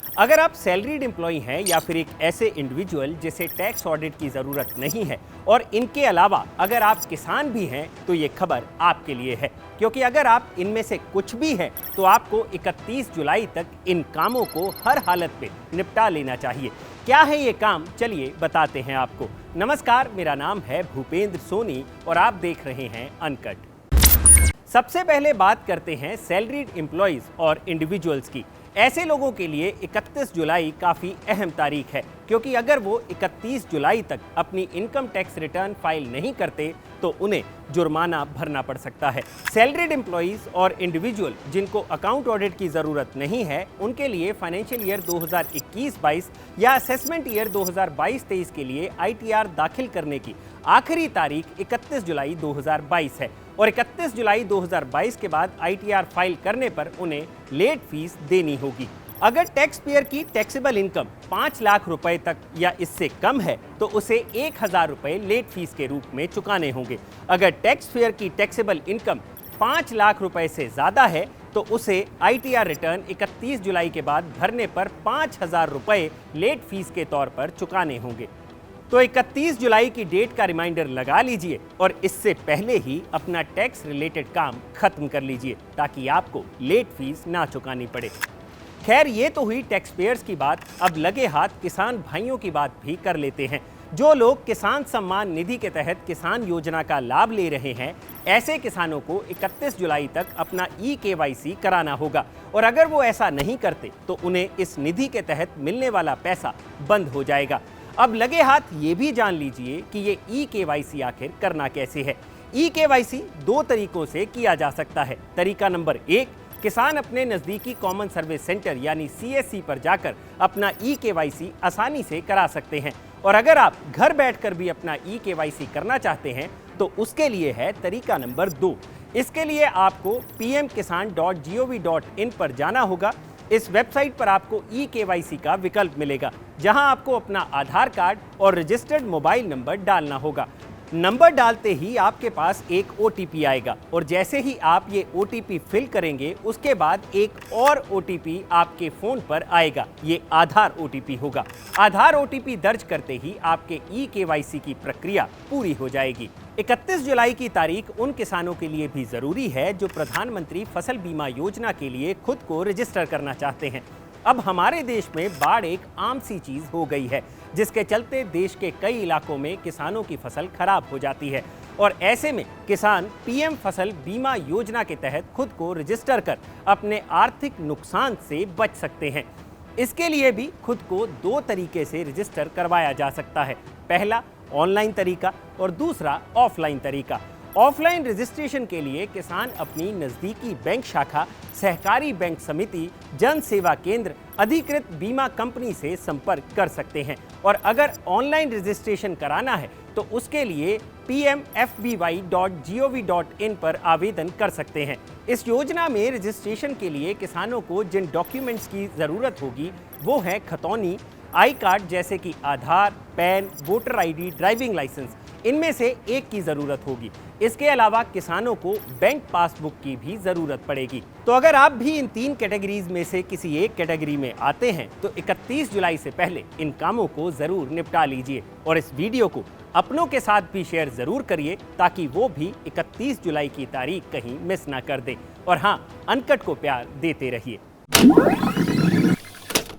अगर आप salaried employee हैं या फिर एक ऐसे इंडिविजुअल जिसे टैक्स ऑडिट की ज़रूरत नहीं है और इनके अलावा अगर आप किसान भी हैं तो ये खबर आपके लिए है, क्योंकि अगर आप इनमें से कुछ भी हैं तो आपको 31 जुलाई तक इन कामों को हर हालत पे निपटा लेना चाहिए। क्या है ये काम, चलिए बताते हैं आपको। नमस्कार, मेरा नाम है भूपेंद्र सोनी और आप देख रहे हैं अनकट। सबसे पहले बात करते हैं सैलरीड एम्प्लॉयज़ और इंडिविजुअल्स की। ऐसे लोगों के लिए 31 जुलाई काफ़ी अहम तारीख है, क्योंकि अगर वो 31 जुलाई तक अपनी इनकम टैक्स रिटर्न फाइल नहीं करते तो उन्हें जुर्माना भरना पड़ सकता है। सैलरीड एम्प्लॉयज़ और इंडिविजुअल जिनको अकाउंट ऑडिट की ज़रूरत नहीं है, उनके लिए फाइनेंशियल ईयर 2021-22 या असेसमेंट ईयर 2022-23 के लिए ITR दाखिल करने की आखिरी तारीख 31 जुलाई 2022 है और 31 जुलाई 2022 के बाद ITR फाइल करने पर उन्हें लेट फीस देनी होगी। अगर टैक्स पेयर की टैक्सेबल इनकम 5 लाख रुपए तक या इससे कम है तो उसे 1000 रुपए लेट फीस के रूप में चुकाने होंगे। अगर टैक्स पेयर की टैक्सेबल इनकम 5 लाख रुपए से ज़्यादा है तो उसे ITR रिटर्न 31 जुलाई के बाद भरने पर 5000 रुपए लेट फीस के तौर पर चुकाने होंगे। तो 31 जुलाई की डेट का रिमाइंडर लगा लीजिए और इससे पहले ही अपना टैक्स रिलेटेड काम खत्म कर लीजिए ताकि आपको लेट फीस ना चुकानी पड़े। खैर, ये तो हुई टैक्स पेयर्स की बात। अब लगे हाथ किसान भाइयों की बात भी कर लेते हैं। जो लोग किसान सम्मान निधि के तहत किसान योजना का लाभ ले रहे हैं, ऐसे किसानों को 31 जुलाई तक अपना eKYC कराना होगा और अगर वो ऐसा नहीं करते तो उन्हें इस निधि के तहत मिलने वाला पैसा बंद हो जाएगा। अब लगे हाथ ये भी जान लीजिए कि ये eKYC आखिर करना कैसे है। eKYC 2 तरीकों से किया जा सकता है। तरीका नंबर 1, किसान अपने नज़दीकी कॉमन सर्विस सेंटर यानी CSC पर जाकर अपना eKYC आसानी से करा सकते हैं और अगर आप घर बैठकर भी अपना eKYC करना चाहते हैं तो उसके लिए है तरीका नंबर 2। इसके लिए आपको pmkisan.gov.in पर जाना होगा। इस वेबसाइट पर आपको eKYC का विकल्प मिलेगा, जहां आपको अपना आधार कार्ड और रजिस्टर्ड मोबाइल नंबर डालना होगा। नंबर डालते ही आपके पास एक OTP आएगा और जैसे ही आप ये OTP फिल करेंगे उसके बाद एक और OTP आपके फ़ोन पर आएगा। ये आधार OTP होगा। आधार OTP दर्ज करते ही आपके eKYC की प्रक्रिया पूरी हो जाएगी। 31 जुलाई की तारीख उन किसानों के लिए भी ज़रूरी है जो प्रधानमंत्री फसल बीमा योजना के लिए खुद को रजिस्टर करना चाहते हैं। अब हमारे देश में बाढ़ एक आम सी चीज़ हो गई है, जिसके चलते देश के कई इलाकों में किसानों की फसल खराब हो जाती है और ऐसे में किसान PM फसल बीमा योजना के तहत खुद को रजिस्टर कर अपने आर्थिक नुकसान से बच सकते हैं। इसके लिए भी खुद को 2 तरीके से रजिस्टर करवाया जा सकता है। पहला ऑनलाइन तरीका और दूसरा ऑफलाइन तरीका। ऑफलाइन रजिस्ट्रेशन के लिए किसान अपनी नज़दीकी बैंक शाखा, सहकारी बैंक समिति, जन सेवा केंद्र, अधिकृत बीमा कंपनी से संपर्क कर सकते हैं और अगर ऑनलाइन रजिस्ट्रेशन कराना है तो उसके लिए pmfby.gov.in पर आवेदन कर सकते हैं। इस योजना में रजिस्ट्रेशन के लिए किसानों को जिन डॉक्यूमेंट्स की ज़रूरत होगी वो है खतौनी, आई कार्ड जैसे कि Aadhaar, PAN, voter ID, driving licence, इनमें से एक की ज़रूरत होगी। इसके अलावा किसानों को बैंक पासबुक की भी ज़रूरत पड़ेगी। तो अगर आप भी इन 3 कैटेगरीज में से किसी एक कैटेगरी में आते हैं तो 31 जुलाई से पहले इन कामों को ज़रूर निपटा लीजिए और इस वीडियो को अपनों के साथ भी शेयर ज़रूर करिए ताकि वो भी 31 जुलाई की तारीख कहीं मिस ना कर दें। और हाँ, अनकट को प्यार देते रहिए।